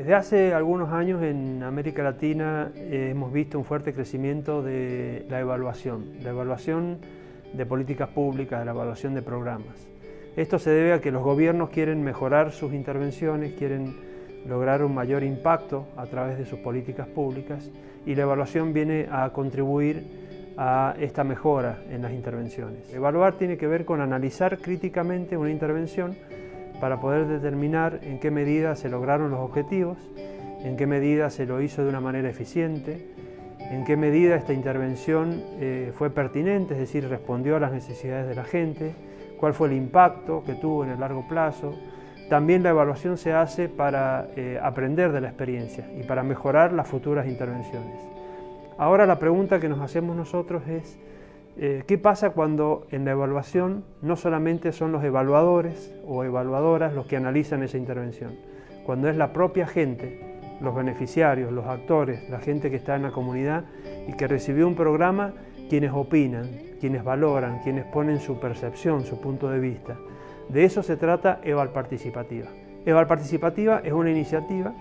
Desde hace algunos años en América Latina hemos visto un fuerte crecimiento de la evaluación de políticas públicas, la evaluación de programas. Esto se debe a que los gobiernos quieren mejorar sus intervenciones, quieren lograr un mayor impacto a través de sus políticas públicas y la evaluación viene a contribuir a esta mejora en las intervenciones. Evaluar tiene que ver con analizar críticamente una intervención para poder determinar en qué medida se lograron los objetivos, en qué medida se lo hizo de una manera eficiente, en qué medida esta intervención fue pertinente, es decir, respondió a las necesidades de la gente, cuál fue el impacto que tuvo en el largo plazo. También la evaluación se hace para aprender de la experiencia y para mejorar las futuras intervenciones. Ahora la pregunta que nos hacemos nosotros es ¿qué pasa cuando en la evaluación no solamente son los evaluadores o evaluadoras los que analizan esa intervención? Cuando es la propia gente, los beneficiarios, los actores, la gente que está en la comunidad y que recibió un programa, quienes opinan, quienes valoran, quienes ponen su percepción, su punto de vista. De eso se trata Eval Participativa. Eval Participativa es una iniciativa,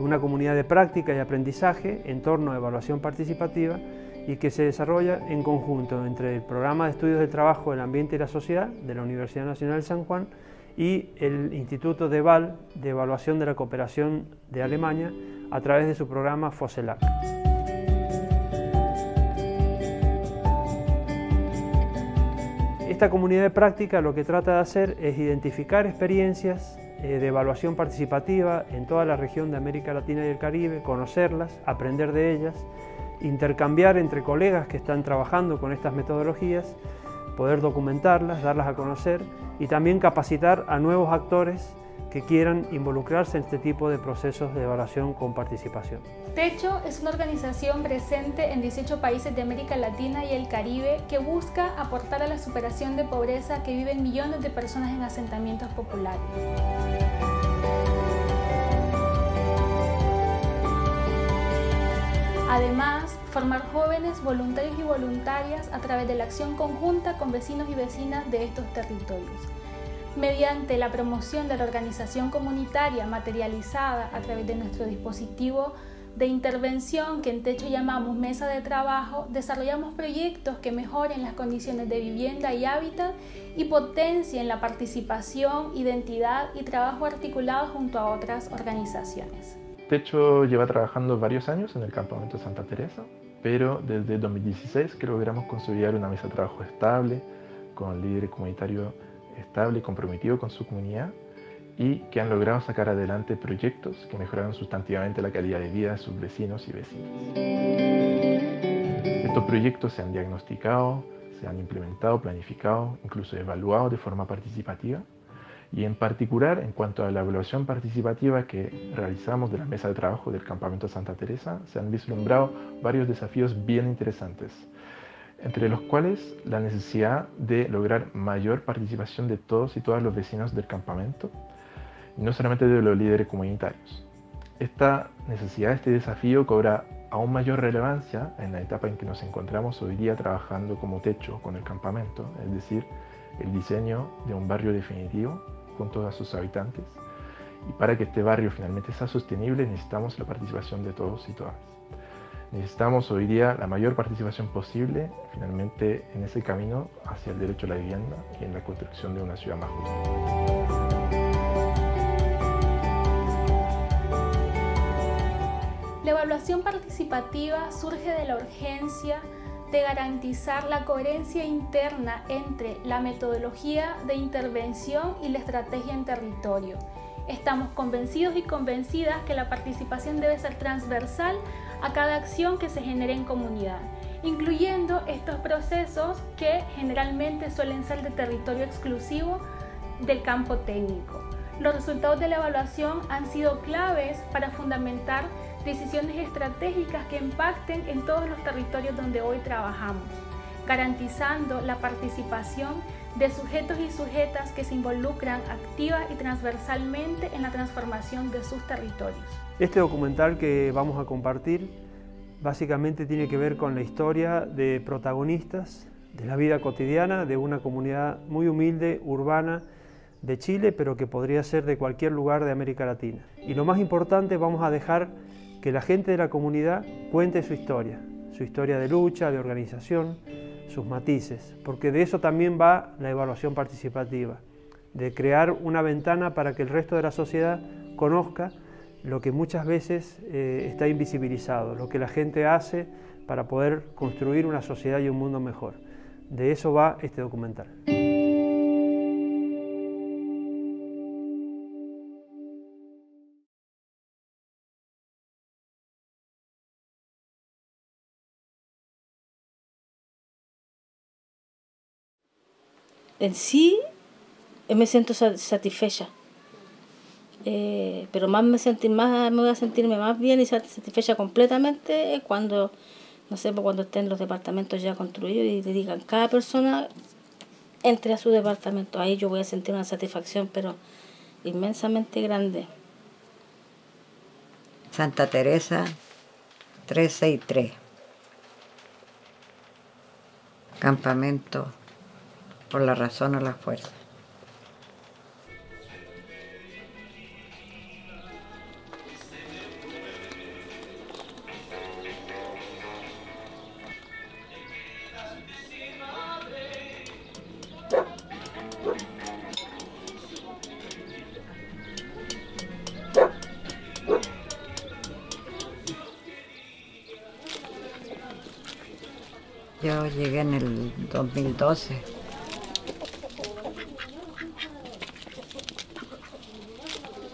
una comunidad de práctica y aprendizaje en torno a evaluación participativa y que se desarrolla en conjunto entre el Programa de Estudios del Trabajo, el Ambiente y la Sociedad de la Universidad Nacional de San Juan y el Instituto de EVAL, de Evaluación de la Cooperación de Alemania, a través de su programa FOSELAC. Esta comunidad de práctica lo que trata de hacer es identificar experiencias de evaluación participativa en toda la región de América Latina y el Caribe, conocerlas, aprender de ellas, intercambiar entre colegas que están trabajando con estas metodologías, poder documentarlas, darlas a conocer y también capacitar a nuevos actores que quieran involucrarse en este tipo de procesos de evaluación con participación. Techo es una organización presente en 18 países de América Latina y el Caribe que busca aportar a la superación de pobreza que viven millones de personas en asentamientos populares. Además, formar jóvenes voluntarios y voluntarias a través de la acción conjunta con vecinos y vecinas de estos territorios. Mediante la promoción de la organización comunitaria materializada a través de nuestro dispositivo de intervención que en Techo llamamos Mesa de Trabajo, desarrollamos proyectos que mejoren las condiciones de vivienda y hábitat y potencien la participación, identidad y trabajo articulado junto a otras organizaciones. Techo lleva trabajando varios años en el campamento Santa Teresa, pero desde 2016 que logramos consolidar una mesa de trabajo estable, con líderes comunitarios estable y comprometido con su comunidad y que han logrado sacar adelante proyectos que mejoraron sustantivamente la calidad de vida de sus vecinos y vecinas. Estos proyectos se han diagnosticado, se han implementado, planificado, incluso evaluado de forma participativa y en particular en cuanto a la evaluación participativa que realizamos de la mesa de trabajo del campamento Santa Teresa se han vislumbrado varios desafíos bien interesantes, entre los cuales la necesidad de lograr mayor participación de todos y todas los vecinos del campamento, y no solamente de los líderes comunitarios. Esta necesidad, este desafío cobra aún mayor relevancia en la etapa en que nos encontramos hoy día trabajando como Techo con el campamento, es decir, el diseño de un barrio definitivo junto a sus habitantes. Y para que este barrio finalmente sea sostenible necesitamos la participación de todos y todas. Necesitamos hoy día la mayor participación posible, finalmente, en ese camino hacia el derecho a la vivienda y en la construcción de una ciudad más justa. La evaluación participativa surge de la urgencia de garantizar la coherencia interna entre la metodología de intervención y la estrategia en territorio. Estamos convencidos y convencidas que la participación debe ser transversal a cada acción que se genere en comunidad, incluyendo estos procesos que generalmente suelen ser de territorio exclusivo del campo técnico. Los resultados de la evaluación han sido claves para fundamentar decisiones estratégicas que impacten en todos los territorios donde hoy trabajamos, garantizando la participación de sujetos y sujetas que se involucran activa y transversalmente en la transformación de sus territorios. Este documental que vamos a compartir básicamente tiene que ver con la historia de protagonistas de la vida cotidiana de una comunidad muy humilde, urbana, de Chile, pero que podría ser de cualquier lugar de América Latina. Y lo más importante, vamos a dejar que la gente de la comunidad cuente su historia de lucha, de organización, sus matices, porque de eso también va la evaluación participativa, de crear una ventana para que el resto de la sociedad conozca lo que muchas veces está invisibilizado, lo que la gente hace para poder construir una sociedad y un mundo mejor. De eso va este documental. En sí me siento satisfecha, pero me voy a sentirme más bien y satisfecha completamente cuando, no sé, cuando estén los departamentos ya construidos y te digan cada persona entre a su departamento. Ahí yo voy a sentir una satisfacción pero inmensamente grande. Santa Teresa 363, campamento por la razón o la fuerza. Yo llegué en el 2012.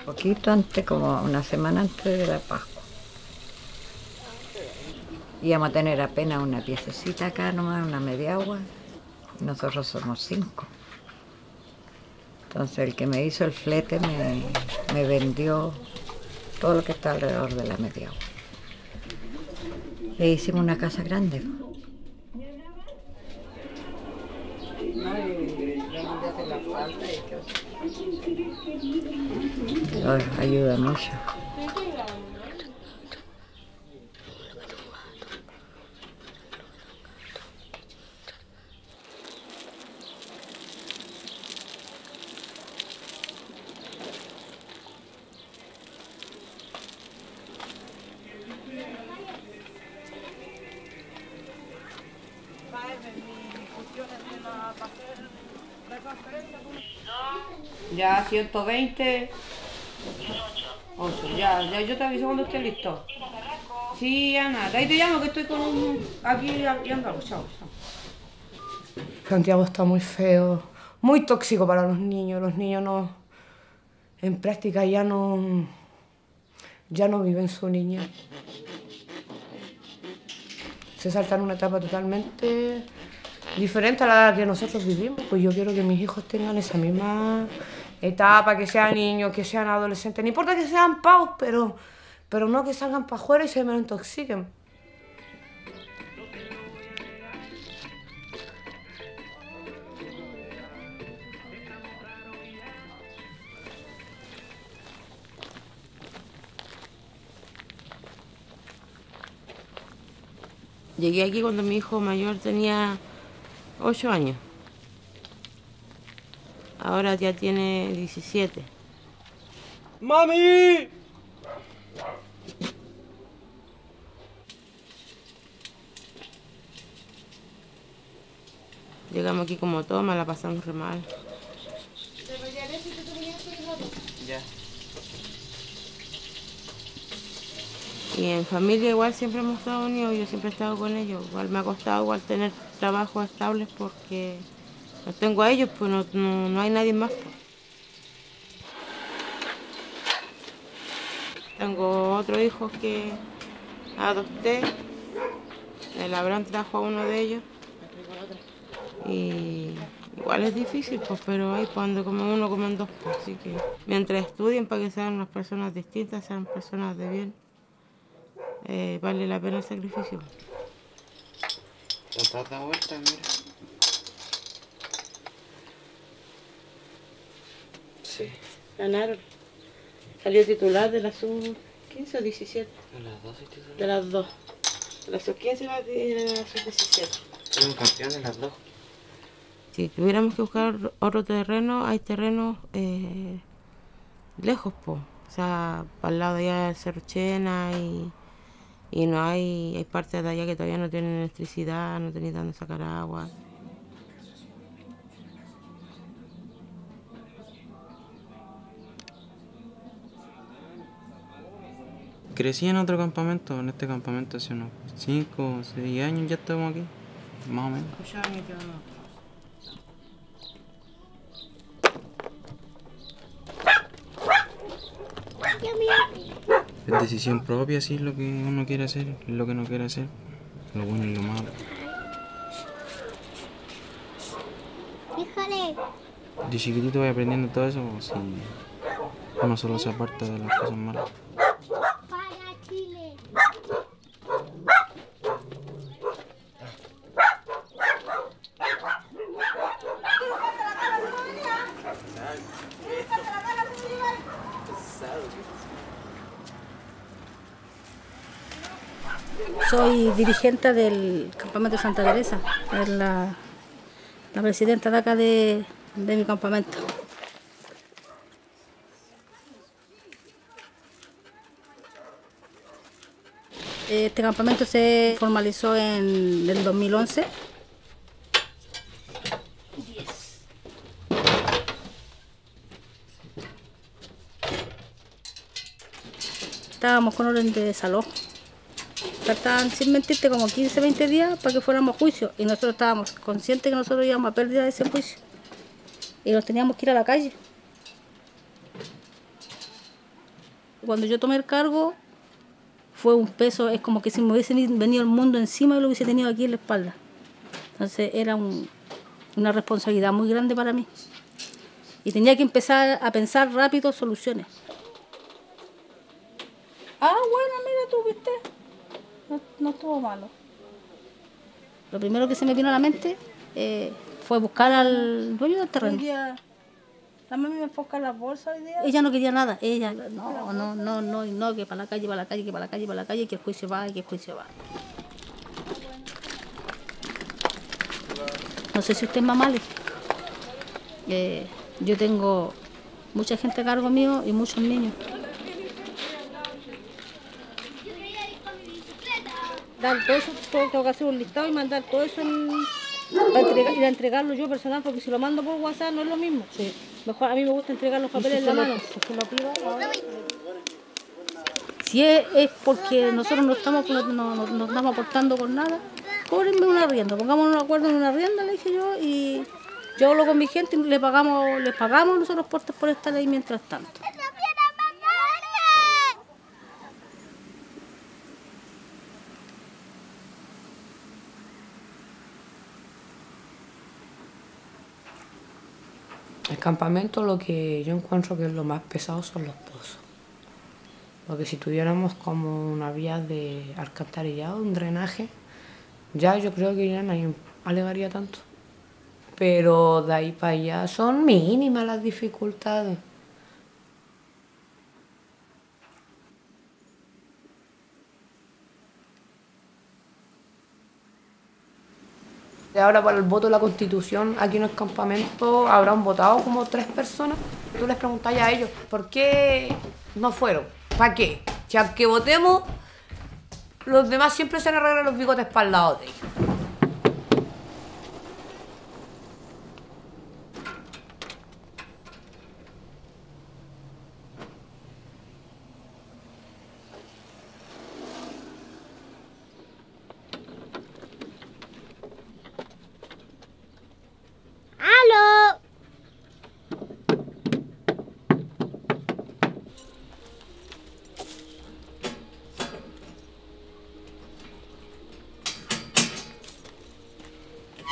Poquito antes, como una semana antes de la Pascua. Íbamos a tener apenas una piececita acá nomás, una media agua. Nosotros somos 5. Entonces el que me hizo el flete me vendió todo lo que está alrededor de la media agua. Le hicimos una casa grande. Ayuda mucho. Ya 120. 8, ya yo te aviso cuando esté listo. Sí, Ana, de ahí te llamo que estoy con aquí y ando. Chao. Santiago está muy feo, muy tóxico para los niños. Los niños no, en práctica ya no viven su niñez. Se saltan una etapa totalmente diferente a la que nosotros vivimos. Pues yo quiero que mis hijos tengan esa misma etapa, que sean niños, que sean adolescentes. No importa que sean pavos, pero no que salgan para afuera y se me intoxiquen. Llegué aquí cuando mi hijo mayor tenía 8 años. Ahora ya tiene 17. ¡Mami! Llegamos aquí como toma, la pasamos re mal. Ya. Y en familia igual siempre hemos estado unidos, yo siempre he estado con ellos. Igual me ha costado igual tener trabajos estables porque los tengo a ellos, pues no hay nadie más. Pues. Tengo otro hijo que adopté, el Abraham trajo a uno de ellos. Y igual es difícil, pues, pero ahí cuando como uno, comen dos. Pues, así que mientras estudien para que sean unas personas distintas, sean personas de bien, vale la pena el sacrificio. ¿Te has dado vuelta? Mira. Sí. Ganaron. Salió titular de la sub-15 o 17. ¿De las dos titulares? De las dos. De la sub-15 y de la sub-17. Fueron campeones las dos. Si tuviéramos que buscar otro terreno, hay terrenos lejos, po. O sea, al lado de allá del Cerro Chena y no hay partes de allá que todavía no tienen electricidad, no tienen dónde sacar agua. Crecí en otro campamento, en este campamento hace unos 5 o 6 años ya estamos aquí, más o menos. 8 años llevamos. Es decisión propia, sí, lo que uno quiere hacer, lo que no quiere hacer, lo bueno y lo malo. De chiquitito voy aprendiendo todo eso, si uno solo se aparta de las cosas malas. Soy dirigente del campamento de Santa Teresa, es la presidenta de acá de mi campamento. Este campamento se formalizó en el 2011. Estábamos con orden de desalojo. Faltaban, sin mentirte, como 15, 20 días para que fuéramos a juicio. Y nosotros estábamos conscientes que nosotros íbamos a pérdida de ese juicio. Y nos teníamos que ir a la calle. Cuando yo tomé el cargo, fue un peso, es como que si me hubiese venido el mundo encima y lo hubiese tenido aquí en la espalda. Entonces era una responsabilidad muy grande para mí. Y tenía que empezar a pensar rápido soluciones. Ah, bueno, mira tú, ¿viste? No estuvo malo. Lo primero que se me vino a la mente fue buscar al dueño del terreno. La mami me enfoca las bolsas hoy día. Ella no quería nada. Ella, no, que para la calle, que para la calle, que el juicio va, que el juicio va. No sé si usted es mamá. Yo tengo mucha gente a cargo mío y muchos niños. Dar todo eso, tengo que hacer un listado y mandar todo eso para ir a entregarlo yo personal, porque si lo mando por WhatsApp no es lo mismo. Sí. Mejor a mí me gusta entregar los papeles en la mano. Si es porque nosotros no estamos aportando con nada, cóbrenme un arriendo, pongámonos un acuerdo en una arrienda, le dije yo, y yo hablo con mi gente y les pagamos nosotros por estar ahí mientras tanto. El campamento, lo que yo encuentro que es lo más pesado son los pozos. Porque si tuviéramos como una vía de alcantarillado, un drenaje, ya yo creo que ya nadie alegaría tanto. Pero de ahí para allá son mínimas las dificultades. Ahora para el voto de la Constitución, aquí en el campamento habrán votado como 3 personas. Tú les preguntas a ellos, ¿por qué no fueron? ¿Para qué? Si aunque votemos, los demás siempre se han arreglado los bigotes para el lado de ellos.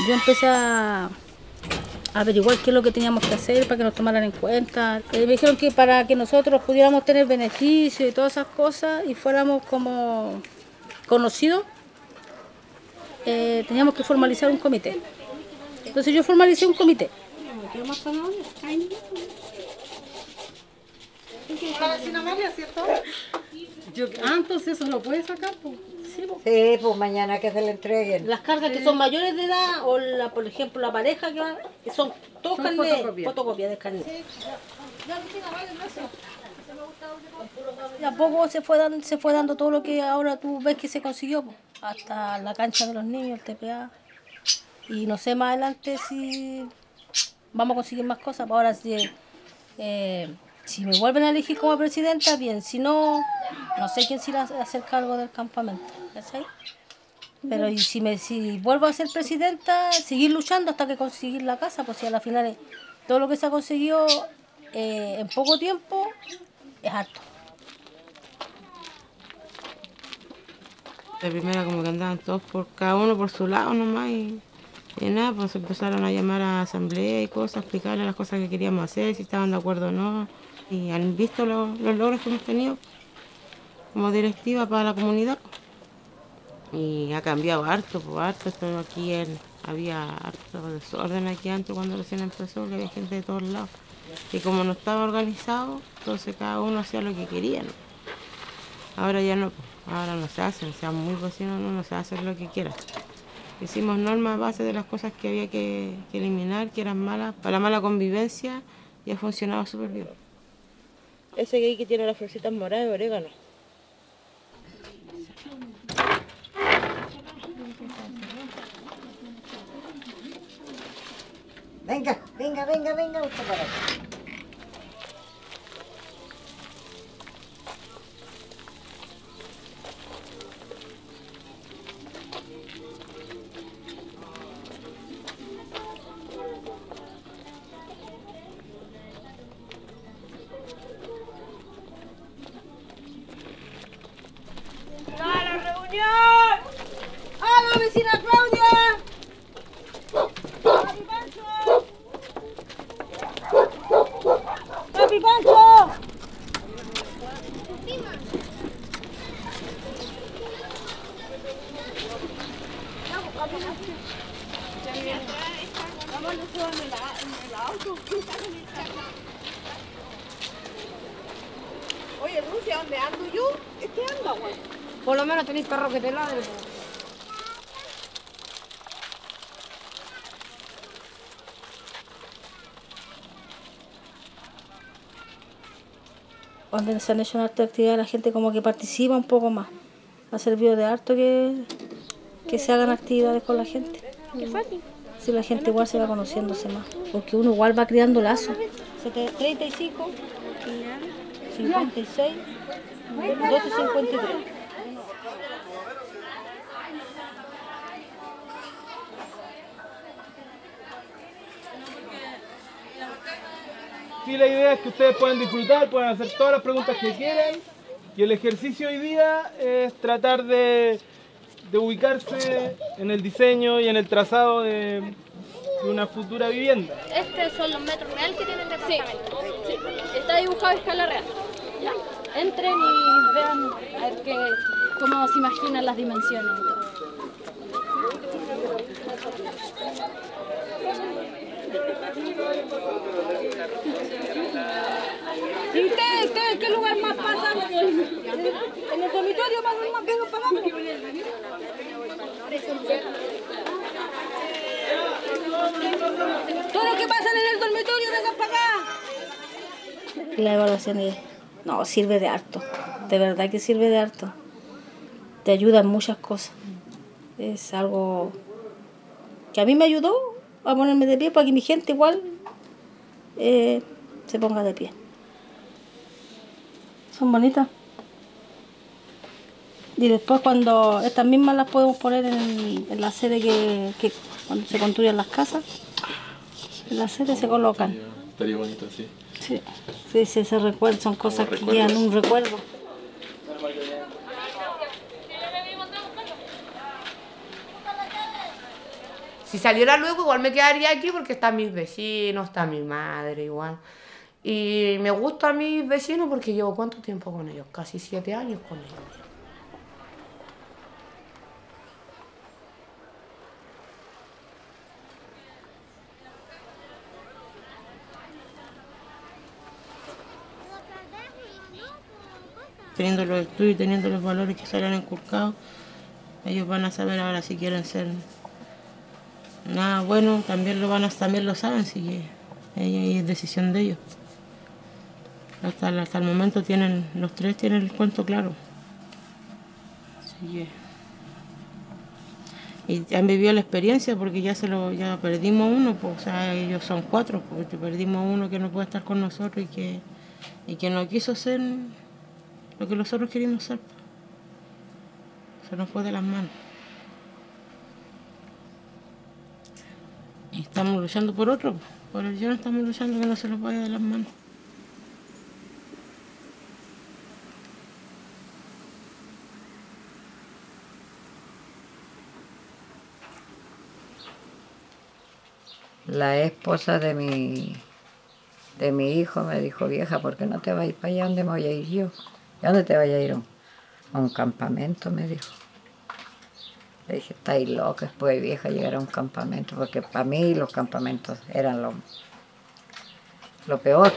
Yo empecé a averiguar qué es lo que teníamos que hacer para que nos tomaran en cuenta. Me dijeron que para que nosotros pudiéramos tener beneficios y todas esas cosas y fuéramos como conocidos, teníamos que formalizar un comité. Entonces yo formalicé un comité. La vecina Amelia, ¿cierto? Entonces eso lo puede sacar, pues. Sí, pues. Sí, pues mañana que se le entreguen. Las cargas que son mayores de edad, o por ejemplo la pareja que va, son todos fotocopias de carnet. Y a poco se fue dando todo lo que ahora tú ves que se consiguió, pues, hasta la cancha de los niños, el TPA. Y no sé más adelante si vamos a conseguir más cosas. Ahora si me vuelven a elegir como presidenta, bien. Si no, no sé quién se irá a hacer cargo del campamento. ¿Cachai? Pero y si vuelvo a ser presidenta, seguir luchando hasta que conseguir la casa, pues si a la final todo lo que se ha conseguido en poco tiempo es harto. La primera como que andaban todos cada uno por su lado nomás y nada, pues empezaron a llamar a asamblea y cosas, a explicarles las cosas que queríamos hacer, si estaban de acuerdo o no. Y han visto los logros que hemos tenido como directiva para la comunidad. Y ha cambiado harto, pues harto. Esto aquí había harto desorden aquí antes cuando recién empezó, que había gente de todos lados. Y como no estaba organizado, entonces cada uno hacía lo que quería, ¿no? Ahora ya no, pues, ahora no se hacen, sean muy vecinos, no se hace lo que quieran. Hicimos normas a base de las cosas que había que eliminar, que eran malas, para la mala convivencia, y ha funcionado súper bien. Ese que ahí que tiene las florcitas moradas de orégano. Venga, usted para acá. ¡Hola, vecina Claudia! ¡Papi Pancho! Oye, Rusia, ¿dónde ando yo? Anda, güey. Por lo menos tenéis perro que te ladre. Donde se han hecho una harta actividad, la gente como que participa un poco más. Ha servido de harto que se hagan actividades con la gente. Si la gente igual se va conociéndose más, porque uno igual va creando lazos. 35, 56, 1253. Sí, la idea es que ustedes puedan disfrutar, puedan hacer todas las preguntas que quieran. Y el ejercicio hoy día es tratar de ubicarse en el diseño y en el trazado de una futura vivienda. Estos son los metros reales que tiene el departamento. Sí. Está dibujado a escala real. ¿Ya? Entren y vean a ver cómo se imaginan las dimensiones y todo. ¿Y ustedes qué lugar más pasan? ¿En el dormitorio más vengan para abajo? Todo lo que pasa en el dormitorio vengan para acá. La evaluación no, sirve de harto. De verdad que sirve de harto. Te ayuda en muchas cosas. Es algo que a mí me ayudó a ponerme de pie para que mi gente igual se ponga de pie. Son bonitas. Y después cuando estas mismas las podemos poner en la sede que cuando se construyen las casas, en la sede se colocan. Estaría bonito, sí. Sí, se recuerdan, son cosas que quedan un recuerdo. Si saliera luego igual me quedaría aquí porque están mis vecinos, está mi madre igual. Y me gusta a mis vecinos porque llevo ¿cuánto tiempo con ellos? Casi 7 años con ellos. Teniendo los estudios y teniendo los valores que se le han inculcado, Ellos van a saber ahora si quieren ser nada bueno, también lo saben, si es decisión de ellos. Hasta el momento los tres tienen el cuento claro. Así y han vivido la experiencia porque ya perdimos uno, pues, o sea, ellos son 4, porque perdimos uno que no puede estar con nosotros y que no quiso ser lo que nosotros queríamos ser. Se nos fue de las manos. Y estamos luchando por otro, por el John estamos luchando que no se nos vaya de las manos. La esposa de mi hijo me dijo, vieja, ¿por qué no te vas a ir para allá donde me voy a ir yo? ¿Y a dónde te vas a ir? A un campamento, me dijo. Le dije, estáis loca, después vieja llegar a un campamento, porque para mí los campamentos eran lo peor.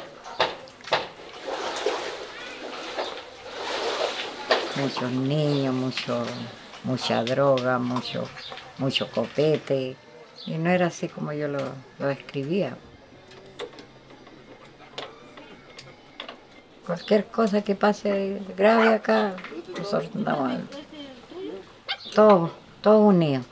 Muchos niños, mucha droga, mucho copete. Y no era así como yo lo describía. Cualquier cosa que pase grave acá, nosotros andamos todos unidos.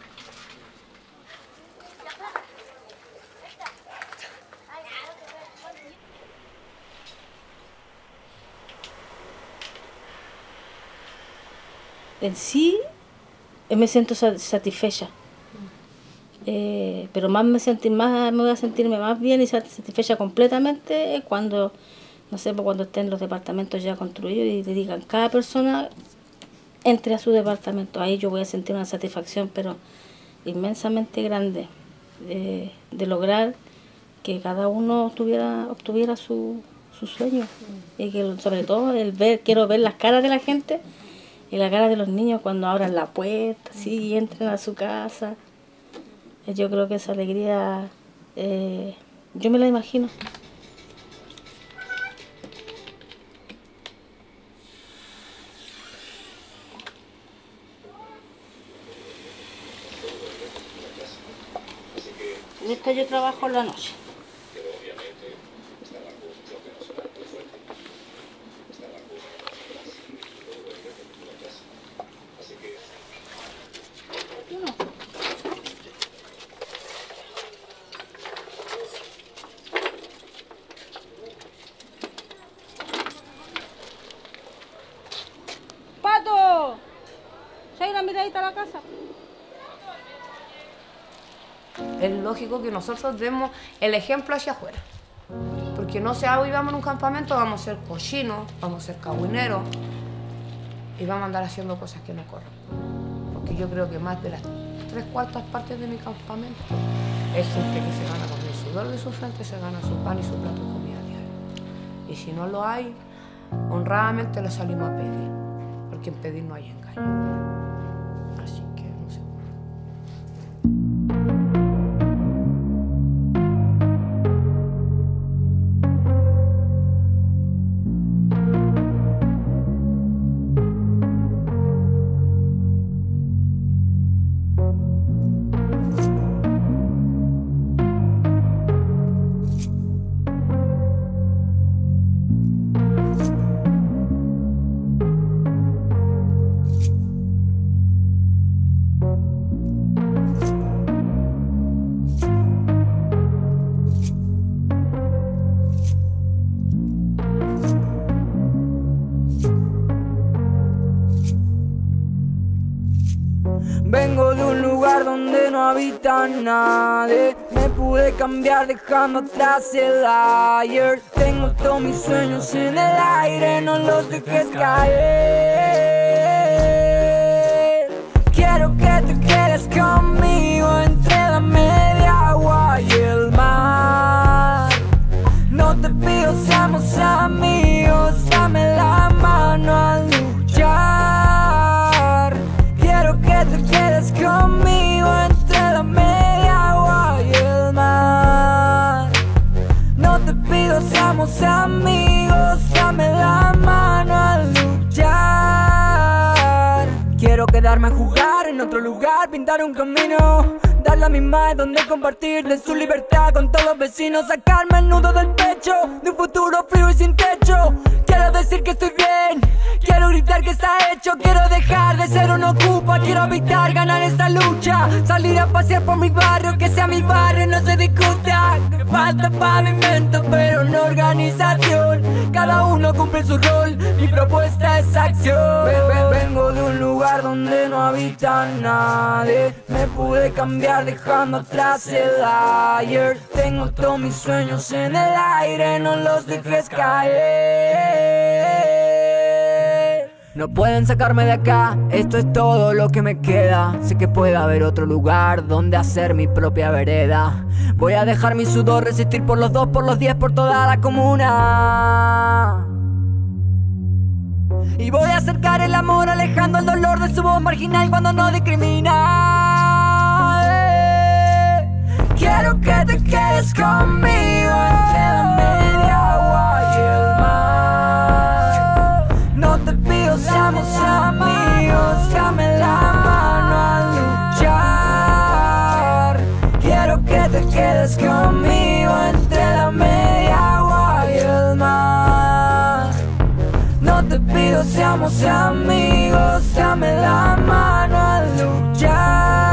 En sí, me siento satisfecha. Pero me voy a sentirme más bien y satisfecha completamente cuando, no sé, cuando estén los departamentos ya construidos y le digan, cada persona entre a su departamento. Ahí yo voy a sentir una satisfacción, pero inmensamente grande, de lograr que cada uno obtuviera su sueño. Y que sobre todo quiero ver las caras de la gente y las caras de los niños cuando abran la puerta, sí, y entren a su casa. Yo creo que esa alegría, yo me la imagino. En esta yo trabajo en la noche. ¡Pato! ¿Se una miradita a la casa? Es lógico que nosotros demos el ejemplo hacia afuera. Porque no sea hoy vamos a un campamento, vamos a ser cochinos, vamos a ser cagüineros y vamos a andar haciendo cosas que no corren. Porque yo creo que más de las 3/4 partes de mi campamento es gente que se gana con el sudor de su frente, se gana su pan y su plato de comida diaria. Y si no lo hay, honradamente le salimos a pedir, porque en pedir no hay engaño. Así que no sé. Vengo de un lugar donde no habita nadie. Me pude cambiar dejando atrás el ayer. Tengo todos mis sueños en el aire, no los dejes caer. Quiero que te quedes conmigo entre la media agua y el mar. No te pido seamos amigos, dame la mano al luchar. Quiero que te quedes conmigo entre la media agua y el mar. No te pido seamos amigos, dame la mano al luchar. Quiero quedarme a jugar en otro otro lugar, pintar un camino, dar la misma de donde compartir de su libertad con todos los vecinos, sacarme el nudo del pecho de un futuro frío y sin techo. Quiero decir que estoy bien, quiero gritar que está hecho, quiero dejar de ser un ocupa, quiero habitar, ganar esta lucha, salir a pasear por mi barrio, que sea mi barrio, no se discuta. Falta pavimento pero no organización, cada uno cumple su rol, mi propuesta es acción. Vengo de un lugar donde no habita nadie, me pude cambiar dejando atrás el ayer. Tengo todos mis sueños en el aire, no los dejes caer. No pueden sacarme de acá, esto es todo lo que me queda. Sé que puede haber otro lugar donde hacer mi propia vereda. Voy a dejar mi sudor, resistir por los 2, por los 10, por toda la comuna. Y voy a acercar el amor, alejando el dolor de su voz marginal cuando no discrimina. Quiero que te quedes conmigo entre la media agua y el mar. No te pido seamos amigos, dame la mano a luchar. Quiero que te quedes conmigo entre la media agua y el mar. No te pido seamos amigos, dame la mano a luchar.